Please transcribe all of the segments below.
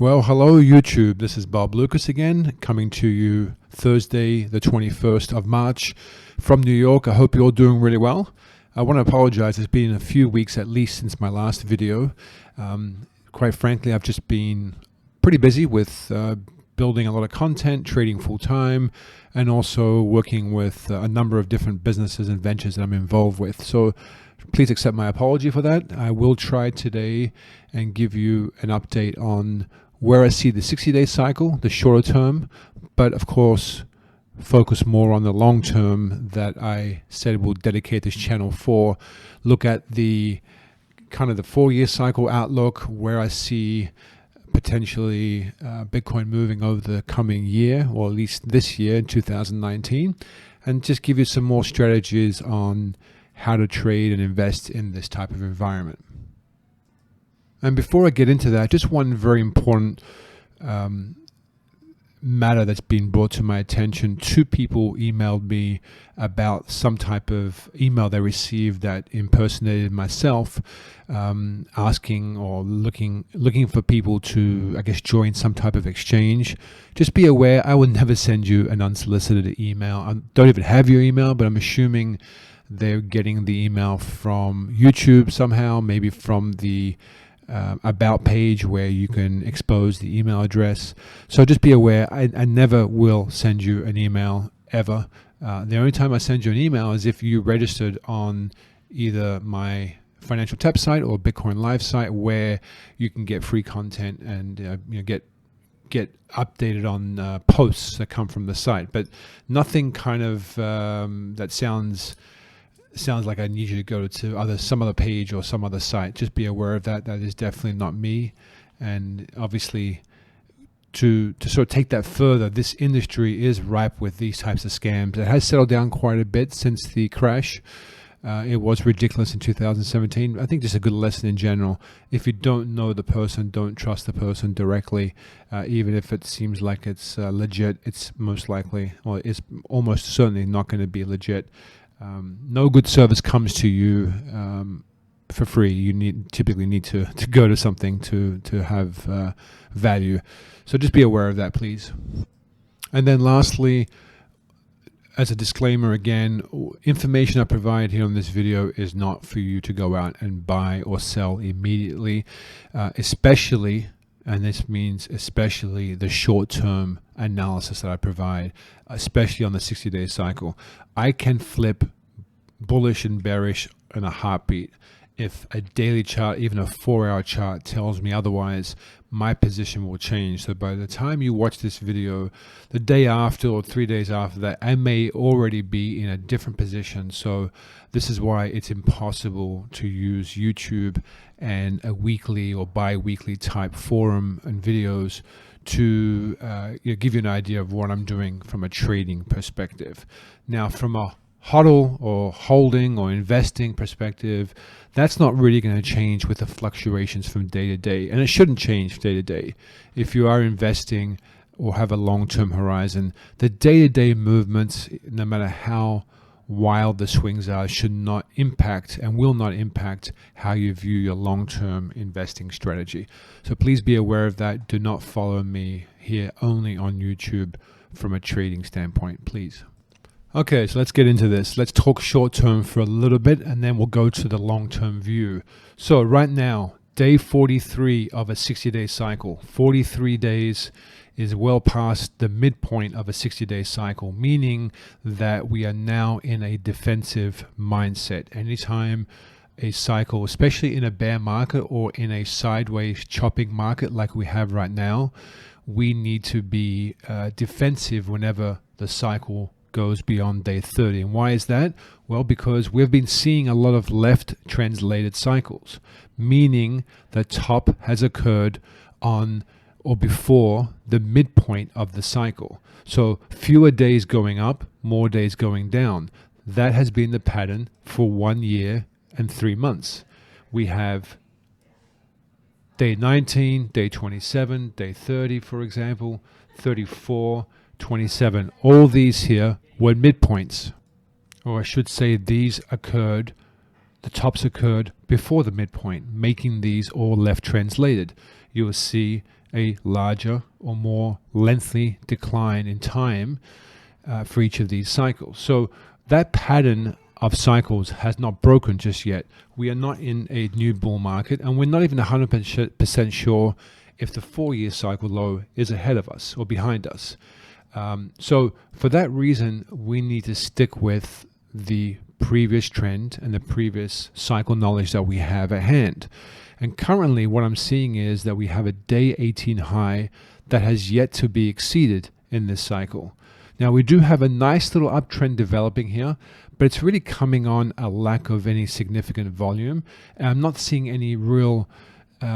Well, hello YouTube. This is Bob Lucas again, coming to you Thursday, the 21st of March from New York. I hope you're all doing really well. I want to apologize. It's been a few weeks at least since my last video. Quite frankly, I've just been pretty busy with building a lot of content, trading full time, and also working with a number of different businesses and ventures that I'm involved with. So please accept my apology for that. I will try today and give you an update on where I see the 60-day cycle, the shorter term, but of course focus more on the long term that I said we'll dedicate this channel for. Look at the kind of the 4-year cycle outlook, where I see potentially Bitcoin moving over the coming year, or at least this year in 2019, and just give you some more strategies on how to trade and invest in this type of environment. And before I get into that, just one very important matter that's been brought to my attention. 2 people emailed me about some type of email they received that impersonated myself, asking or looking for people to, I guess, join some type of exchange. Just be aware, I will never send you an unsolicited email. I don't even have your email, but I'm assuming they're getting the email from YouTube somehow, maybe from the about page where you can expose the email address. So just be aware, I never will send you an email ever. The only time I send you an email is if you registered on either my Financial Tap site or Bitcoin Live site, where you can get free content and get updated on posts that come from the site. But nothing kind of that sounds like I need you to go to some other page or some other site. Just be aware of that. That is definitely not me. And obviously, to sort of take that further, this industry is ripe with these types of scams. It has settled down quite a bit since the crash. It was ridiculous in 2017. I think just a good lesson in general. If you don't know the person, don't trust the person directly. Even if it seems like it's legit, it's most likely, or it's almost certainly not going to be legit. No good service comes to you for free. You typically need to go to something to have value. So just be aware of that, please. And then lastly, as a disclaimer again, information I provide here on this video is not for you to go out and buy or sell immediately, especially, and this means especially, the short-term analysis that I provide, especially on the 60-day cycle. I can flip bullish and bearish in a heartbeat. If a daily chart, even a 4-hour chart, tells me otherwise, my position will change. So by the time you watch this video, the day after or 3 days after that, I may already be in a different position. So this is why it's impossible to use YouTube and a weekly or bi-weekly type forum and videos to give you an idea of what I'm doing from a trading perspective. Now, from a HODL or holding or investing perspective, that's not really going to change with the fluctuations from day to day, and it shouldn't change day to day. If you are investing or have a long-term horizon, the day-to-day movements, no matter how wild the swings are, should not impact and will not impact how you view your long-term investing strategy. So please be aware of that. Do not follow me here only on YouTube from a trading standpoint, please. Okay, so let's get into this. Let's talk short term for a little bit, and then we'll go to the long-term view. So right now, day 43 of a 60-day cycle. 43 days is well past the midpoint of a 60-day cycle, meaning that we are now in a defensive mindset. Anytime a cycle, especially in a bear market or in a sideways chopping market like we have right now, we need to be defensive whenever the cycle goes beyond day 30. And why is that? Well, because we've been seeing a lot of left translated cycles, meaning the top has occurred on or before the midpoint of the cycle. So fewer days going up, more days going down. That has been the pattern for 1 year and 3 months. We have day 19, day 27, day 30, for example, 34, 27. All these here were midpoints, or I should say these occurred, the tops occurred before the midpoint, making these all left translated. You will see a larger or more lengthy decline in time for each of these cycles. So that pattern of cycles has not broken just yet. We are not in a new bull market, and we're not even 100% sure if the 4-year cycle low is ahead of us or behind us. So for that reason, we need to stick with the previous trend and the previous cycle knowledge that we have at hand. And currently what I'm seeing is that we have a day 18 high that has yet to be exceeded in this cycle. Now we do have a nice little uptrend developing here, but it's really coming on a lack of any significant volume. And I'm not seeing any real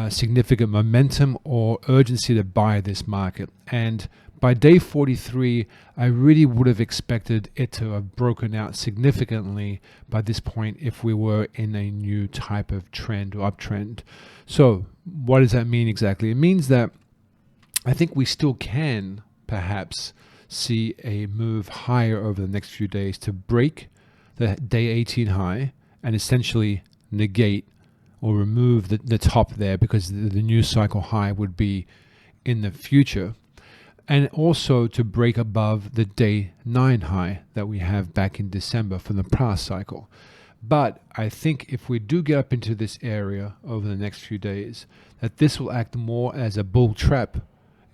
significant momentum or urgency to buy this market. And by day 43, I really would have expected it to have broken out significantly by this point if we were in a new type of trend or uptrend. So what does that mean exactly? It means that I think we still can perhaps see a move higher over the next few days to break the day 18 high and essentially negate or remove the top there, because the new cycle high would be in the future. And also to break above the day 9 high that we have back in December from the past cycle. But I think if we do get up into this area over the next few days, that this will act more as a bull trap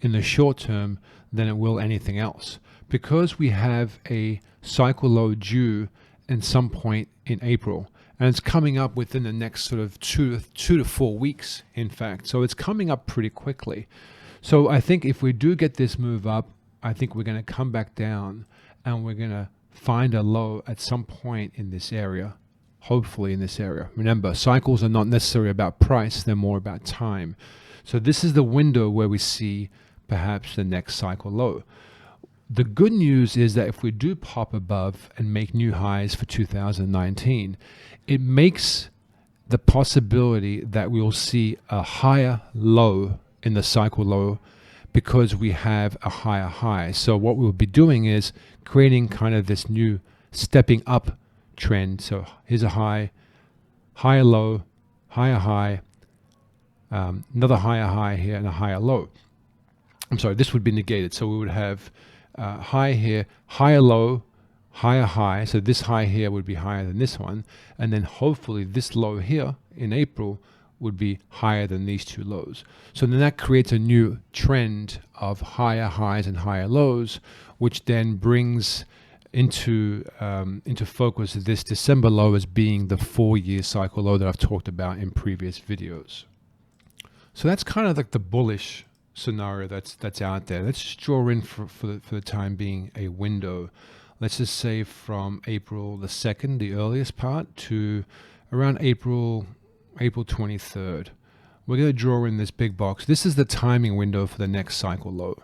in the short term than it will anything else, because we have a cycle low due in some point in April, and it's coming up within the next sort of two to 4 weeks, in fact. So it's coming up pretty quickly. So I think if we do get this move up, I think we're going to come back down and we're going to find a low at some point in this area, hopefully in this area. Remember, cycles are not necessarily about price, they're more about time. So this is the window where we see perhaps the next cycle low. The good news is that if we do pop above and make new highs for 2019, it makes the possibility that we'll see a higher low in the cycle low because we have a higher high. So what we'll be doing is creating kind of this new stepping up trend. So here's a high, higher low, higher high, another higher high here, and a higher low. I'm sorry, this would be negated. So we would have high here, higher low, higher high. So this high here would be higher than this one. And then hopefully this low here in April would be higher than these two lows. So then that creates a new trend of higher highs and higher lows, which then brings into focus this December low as being the 4-year cycle low that I've talked about in previous videos. So that's kind of like the bullish scenario that's out there. Let's just draw in for the time being a window. Let's just say from April the 2nd, the earliest part, to around April 23rd. We're going to draw in this big box. This is the timing window for the next cycle low.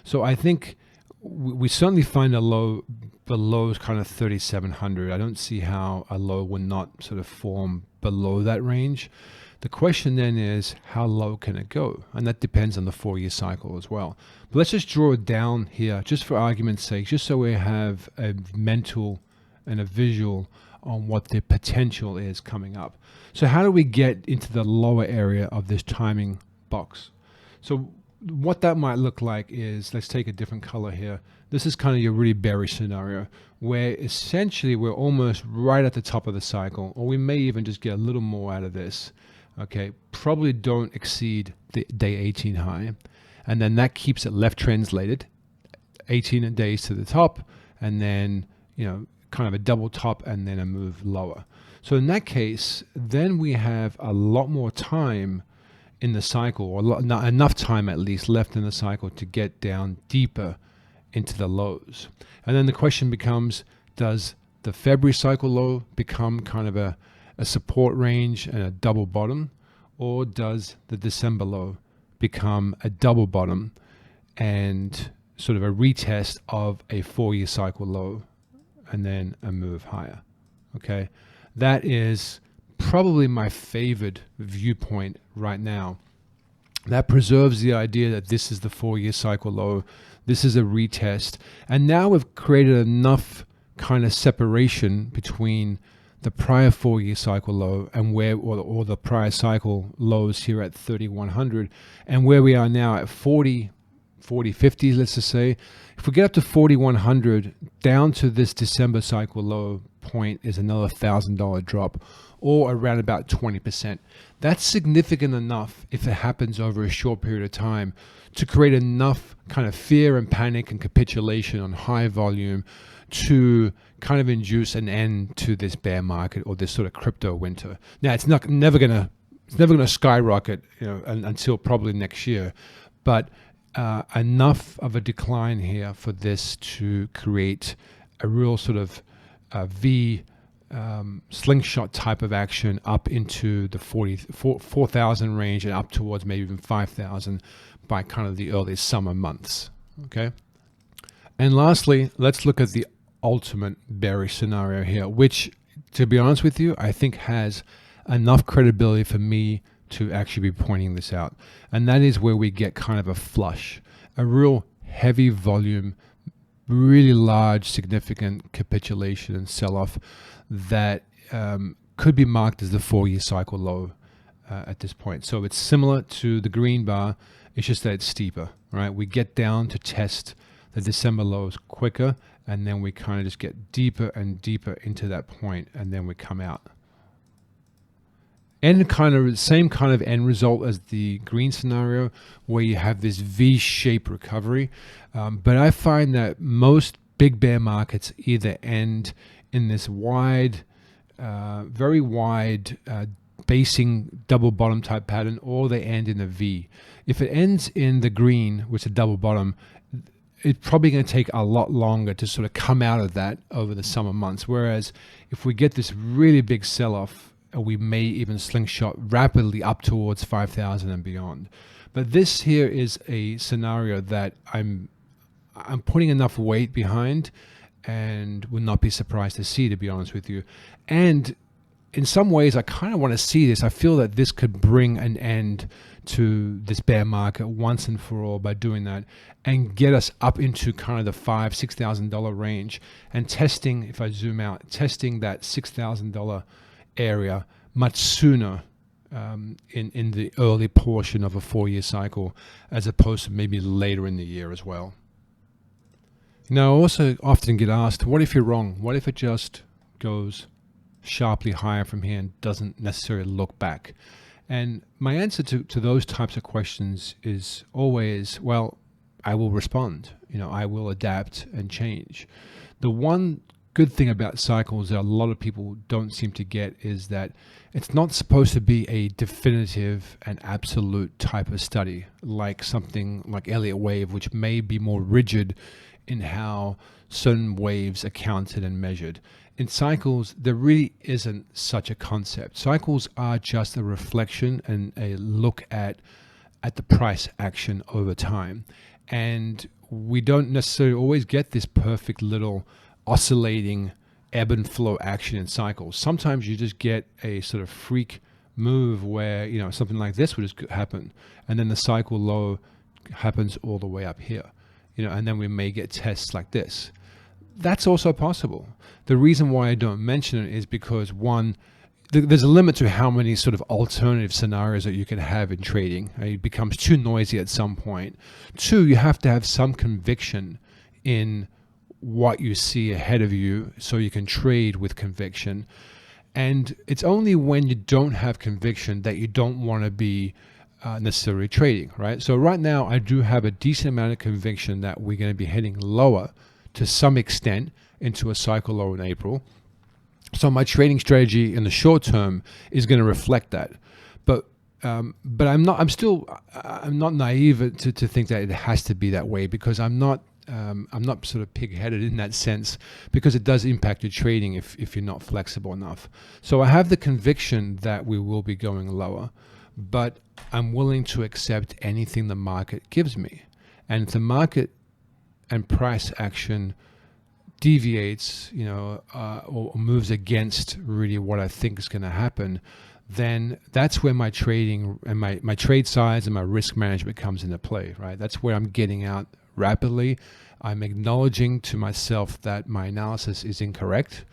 So I think we certainly find a low below kind of 3,700. I don't see how a low would not sort of form below that range. The question then is, how low can it go? And that depends on the 4-year cycle as well. But let's just draw it down here, just for argument's sake, just so we have a mental and a visual on what the potential is coming up. So how do we get into the lower area of this timing box? So what that might look like is, let's take a different color here. This is kind of your really bearish scenario, where essentially we're almost right at the top of the cycle, or we may even just get a little more out of this. Okay, probably don't exceed the day 18 high, and then that keeps it left translated 18 days to the top, and then kind of a double top and then a move lower. So in that case, then we have a lot more time in the cycle, or not enough time at least left in the cycle to get down deeper into the lows. And then the question becomes, does the February cycle low become kind of a support range and a double bottom, or does the December low become a double bottom and sort of a retest of a 4-year cycle low and then a move higher? Okay, that is probably my favored viewpoint right now. That preserves the idea that this is the 4-year cycle low, this is a retest, and now we've created enough kind of separation between the prior 4-year cycle low and where, or the prior cycle lows here at 3,100, and where we are now at 40, 50, let's just say, if we get up to 4,100, down to this December cycle low point is another $1,000 drop, or around about 20%. That's significant enough, if it happens over a short period of time, to create enough kind of fear and panic and capitulation on high volume to kind of induce an end to this bear market or this sort of crypto winter. Now, it's never gonna skyrocket, until probably next year, but enough of a decline here for this to create a real sort of V slingshot type of action up into the 4,000 range and up towards maybe even 5,000 by kind of the early summer months. Okay. And lastly, let's look at the ultimate bearish scenario here, which, to be honest with you, I think has enough credibility for me to actually be pointing this out. And that is where we get kind of a flush, a real heavy volume, really large, significant capitulation and sell-off that could be marked as the 4-year cycle low at this point. So it's similar to the green bar. It's just that it's steeper, right? We get down to test the December lows quicker, and then we kind of just get deeper and deeper into that point, and then we come out. And kind of same kind of end result as the green scenario, where you have this V-shaped recovery. But I find that most big bear markets either end in this wide, very wide basing double bottom type pattern, or they end in a V. If it ends in the green, which is a double bottom, it's probably going to take a lot longer to sort of come out of that over the summer months. Whereas if we get this really big sell-off, we may even slingshot rapidly up towards 5,000 and beyond. But this here is a scenario that I'm putting enough weight behind and would not be surprised to see, to be honest with you. And in some ways, I kind of want to see this. I feel that this could bring an end to this bear market once and for all by doing that, and get us up into kind of the $5,000-$6,000 range, and testing, if I zoom out, testing that $6,000 area much sooner in the early portion of a 4-year cycle, as opposed to maybe later in the year as well. Now, I also often get asked, what if you're wrong? What if it just goes sharply higher from here and doesn't necessarily look back? And my answer to those types of questions is always, well, I will respond. I will adapt and change. The one good thing about cycles that a lot of people don't seem to get is that it's not supposed to be a definitive and absolute type of study, like something like Elliott wave, which may be more rigid in how certain waves are counted and measured. In cycles, there really isn't such a concept. Cycles are just a reflection and a look at the price action over time. And we don't necessarily always get this perfect little oscillating ebb and flow action in cycles. Sometimes you just get a sort of freak move where, something like this would just happen, and then the cycle low happens all the way up here, and then we may get tests like this. That's also possible. The reason why I don't mention it is because, one, there's a limit to how many sort of alternative scenarios that you can have in trading. It becomes too noisy at some point. Two, you have to have some conviction in what you see ahead of you so you can trade with conviction. And it's only when you don't have conviction that you don't want to be necessarily trading, right? So right now, I do have a decent amount of conviction that we're going to be heading lower to some extent into a cycle low in April. So my trading strategy in the short term is going to reflect that. But I'm not naive to think that it has to be that way, because I'm not sort of pig-headed in that sense, because it does impact your trading if you're not flexible enough. So I have the conviction that we will be going lower, but I'm willing to accept anything the market gives me. And if the market and price action deviates, or moves against really what I think is going to happen, then that's where my trading and my trade size and my risk management comes into play, right? That's where I'm getting out rapidly. I'm acknowledging to myself that my analysis is incorrect,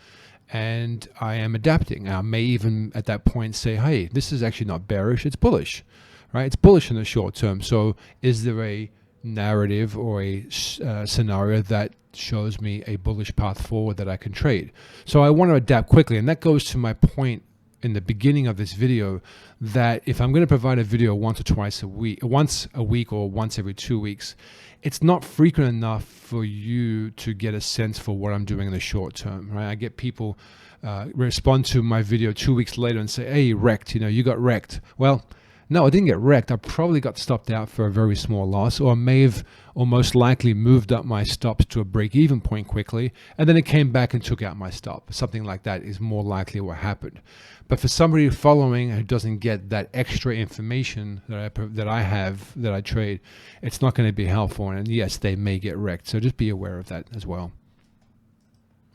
and I am adapting. I may even at that point say, hey, this is actually not bearish, it's bullish, right? It's bullish in the short term. So is there a narrative or a scenario that shows me a bullish path forward that I can trade? So I want to adapt quickly. And that goes to my point in the beginning of this video, that if I'm going to provide a video once a week or once every 2 weeks, it's not frequent enough for you to get a sense for what I'm doing in the short term, right? I get people respond to my video 2 weeks later and say, hey, wrecked, you got wrecked. Well, no, I didn't get wrecked. I probably got stopped out for a very small loss, or may have, or most likely moved up my stops to a break-even point quickly, and then it came back and took out my stop. Something like that is more likely what happened. But for somebody following who doesn't get that extra information that I trade, it's not going to be helpful. And yes, they may get wrecked. So just be aware of that as well.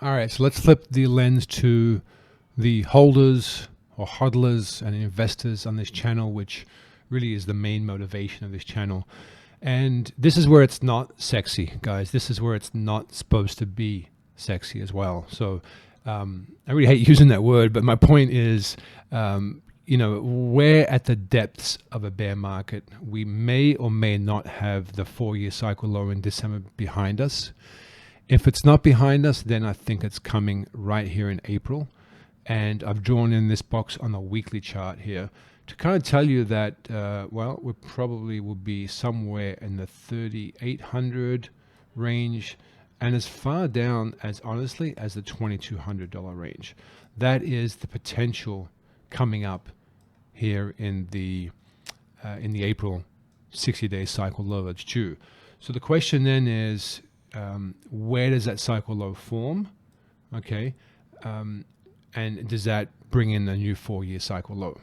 All right, so let's flip the lens to the holders or hodlers and investors on this channel, which really is the main motivation of this channel. And this is where it's not sexy, guys. This is where it's not supposed to be sexy as well. So I really hate using that word, but my point is, we're at the depths of a bear market. We may or may not have the 4-year cycle low in December behind us. If it's not behind us, then I think it's coming right here in April. And I've drawn in this box on a weekly chart here to kind of tell you that, we probably will be somewhere in the 3,800 range, and as far down as, honestly, as the $2,200 range. That is the potential coming up here in the April 60-day cycle low that's due. So the question then is, where does that cycle low form? Okay. And does that bring in a new 4-year cycle low?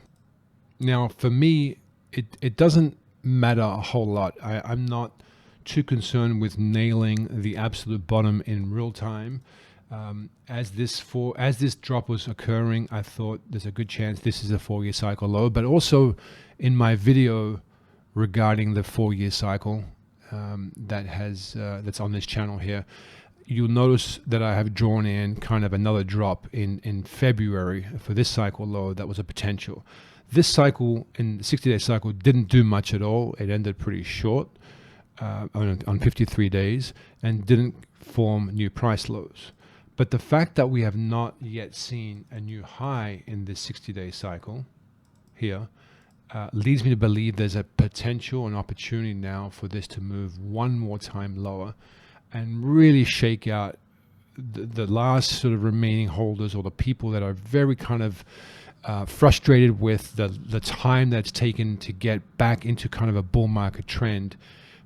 Now, for me, it doesn't matter a whole lot. I'm not too concerned with nailing the absolute bottom in real time. As this drop was occurring, I thought there's a good chance this is a 4-year cycle low. But also in my video regarding the 4-year cycle that's on this channel here, you'll notice that I have drawn in kind of another drop in February for this cycle low that was a potential. This cycle, in the 60-day cycle, didn't do much at all. It ended pretty short on 53 days and didn't form new price lows. But the fact that we have not yet seen a new high in this 60-day cycle here leads me to believe there's a potential and opportunity now for this to move one more time lower and really shake out the last sort of remaining holders, or the people that are very kind of frustrated with the time that's taken to get back into kind of a bull market trend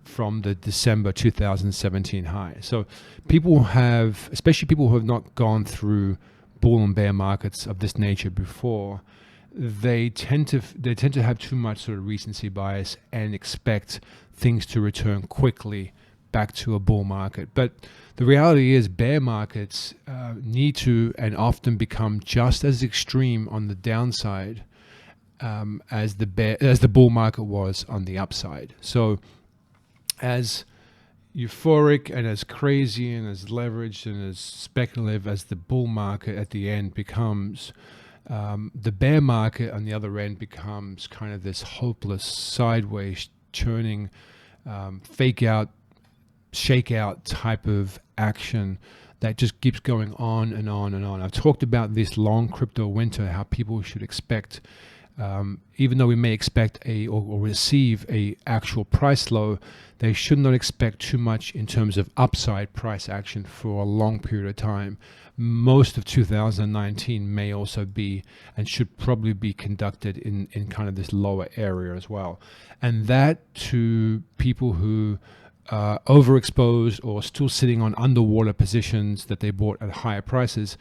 from the December 2017 high. So people have, especially people who have not gone through bull and bear markets of this nature before, they tend to have too much sort of recency bias and expect things to return quickly back to a bull market. But the reality is bear markets need to and often become just as extreme on the downside as the bull market was on the upside. So as euphoric and as crazy and as leveraged and as speculative as the bull market at the end becomes, the bear market on the other end becomes kind of this hopeless sideways churning fake out, shake out type of action that just keeps going on and on and on. I've talked about this long crypto winter, how people should expect, even though we may expect or receive a actual price low, they should not expect too much in terms of upside price action for a long period of time. Most of 2019 may also be and should probably be conducted in kind of this lower area as well. And that, to people who overexposed or still sitting on underwater positions that they bought at higher prices,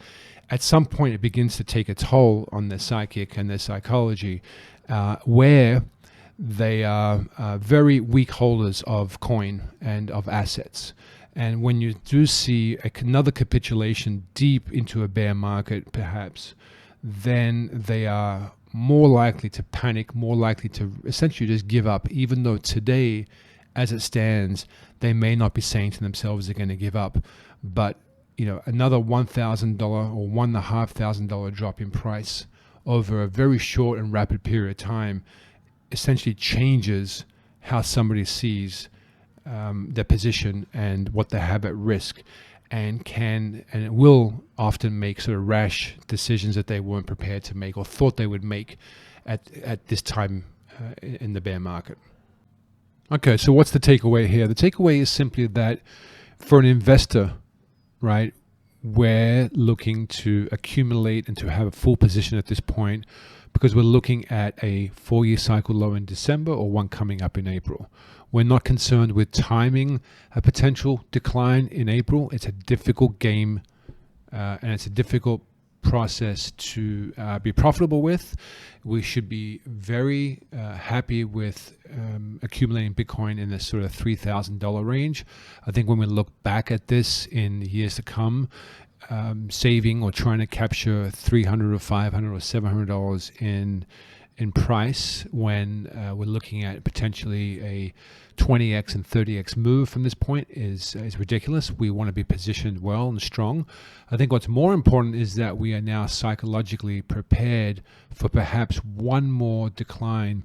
at some point it begins to take a toll on their psychic and their psychology, where they are very weak holders of coin and of assets. And when you do see another capitulation deep into a bear market, perhaps, then they are more likely to panic, more likely to essentially just give up, even though today, as it stands, they may not be saying to themselves they're going to give up. But another $1,000 or $1,500 drop in price over a very short and rapid period of time essentially changes how somebody sees their position and what they have at risk, and it will often make sort of rash decisions that they weren't prepared to make or thought they would make at this time in the bear market. Okay, so what's the takeaway here? The takeaway is simply that for an investor, right, we're looking to accumulate and to have a full position at this point because we're looking at a 4-year cycle low in December or one coming up in April. We're not concerned with timing a potential decline in April. It's a difficult game and it's a difficult process to be profitable with. We should be very happy with accumulating Bitcoin in this sort of $3,000 range. I think when we look back at this in years to come, saving or trying to capture $300 or $500 or $700 in price when we're looking at potentially a 20x and 30x move from this point is ridiculous. We want to be positioned well and strong. I think what's more important is that we are now psychologically prepared for perhaps one more decline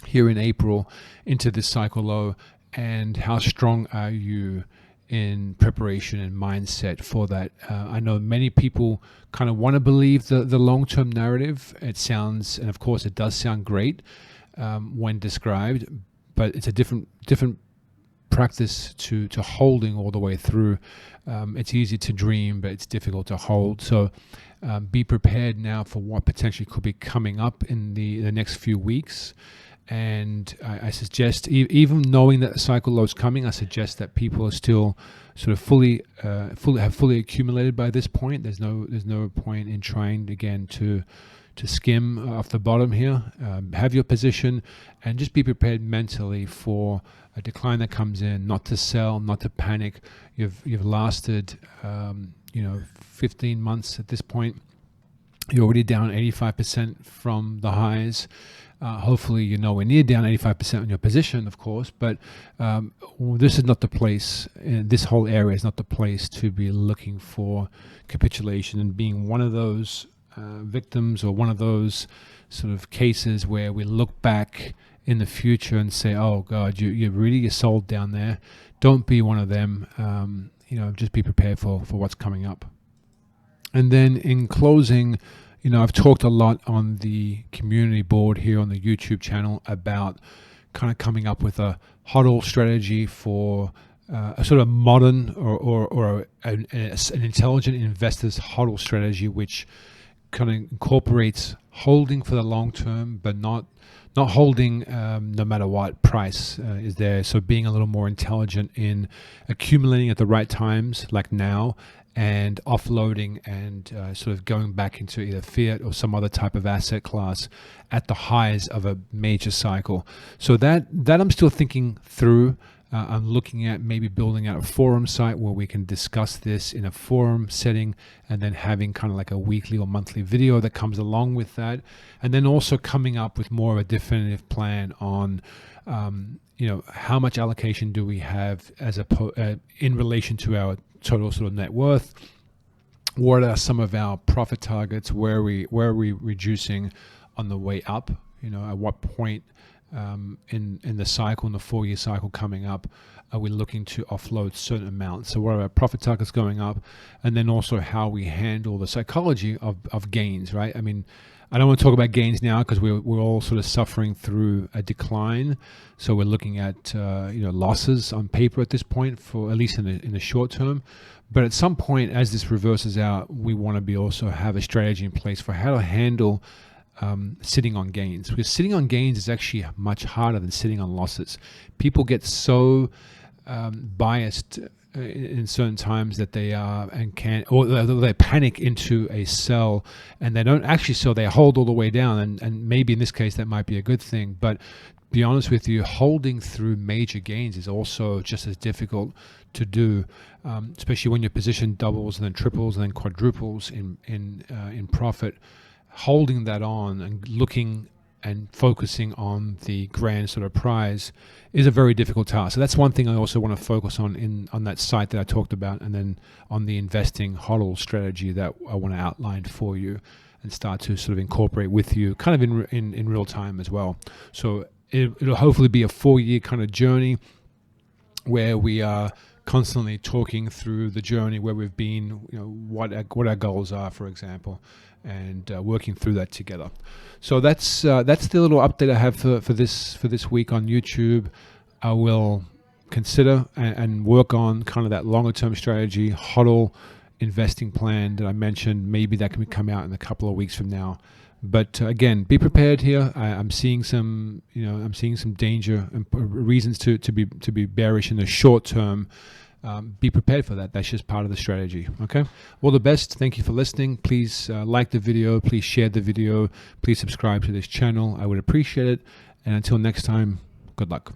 here in April into this cycle low. And how strong are you in preparation and mindset for that? I know many people kind of want to believe the long-term narrative. It sounds, and of course it does sound great when described, but it's a different practice to holding all the way through. It's easy to dream, but it's difficult to hold. So be prepared now for what potentially could be coming up in the next few weeks. And I suggest, even knowing that the cycle low is coming, I suggest that people are still sort of fully accumulated by this point. There's no point in trying again to skim off the bottom here. Have your position and just be prepared mentally for a decline that comes in. Not to sell, not to panic. You've lasted 15 months at this point. You're already down 85% from the highs. Hopefully you're nowhere near down 85% on your position, of course, but this is not the place, this whole area is not the place to be looking for capitulation and being one of those victims or one of those sort of cases where we look back in the future and say, oh God, you're sold down there. Don't be one of them. Just be prepared for what's coming up. And then in closing, I've talked a lot on the community board here on the YouTube channel about kind of coming up with a HODL strategy for a sort of modern or an intelligent investor's HODL strategy, which kind of incorporates holding for the long term, but not holding no matter what price is there. So being a little more intelligent in accumulating at the right times, like now, and offloading and sort of going back into either fiat or some other type of asset class at the highs of a major cycle. So that I'm still thinking through. I'm looking at maybe building out a forum site where we can discuss this in a forum setting, and then having kind of like a weekly or monthly video that comes along with that, and then also coming up with more of a definitive plan on how much allocation do we have as in relation to our total sort of net worth. What are some of our profit targets? Where are we reducing on the way up? At what point in the cycle, in the 4-year cycle coming up, are we looking to offload certain amounts? So what are our profit targets going up? And then also how we handle the psychology of gains, right? I mean, I don't want to talk about gains now because we're all sort of suffering through a decline. So we're looking at losses on paper at this point, for at least in the short term. But at some point, as this reverses out, we want to also have a strategy in place for how to handle sitting on gains, because sitting on gains is actually much harder than sitting on losses. People get so biased in certain times that they are and can, or they panic into a sell, and they don't actually sell. They hold all the way down, and maybe in this case that might be a good thing. But to be honest with you, holding through major gains is also just as difficult to do, especially when your position doubles and then triples and then quadruples in profit. Holding that on and looking and focusing on the grand sort of prize is a very difficult task. So that's one thing I also want to focus on that site that I talked about, and then on the investing HODL strategy that I want to outline for you and start to sort of incorporate with you kind of in real time as well. So it'll hopefully be a 4-year kind of journey where we are constantly talking through the journey where we've been, what our goals are, for example, and working through that together. So that's the little update I have for this week on YouTube. I will consider and work on kind of that longer term strategy, HODL investing plan that I mentioned. Maybe that can come out in a couple of weeks from now. But again, be prepared here. I'm seeing some danger and reasons to be bearish in the short term. Be prepared for that. That's just part of the strategy. Okay. All the best. Thank you for listening. Please like the video. Please share the video. Please subscribe to this channel. I would appreciate it. And until next time, good luck.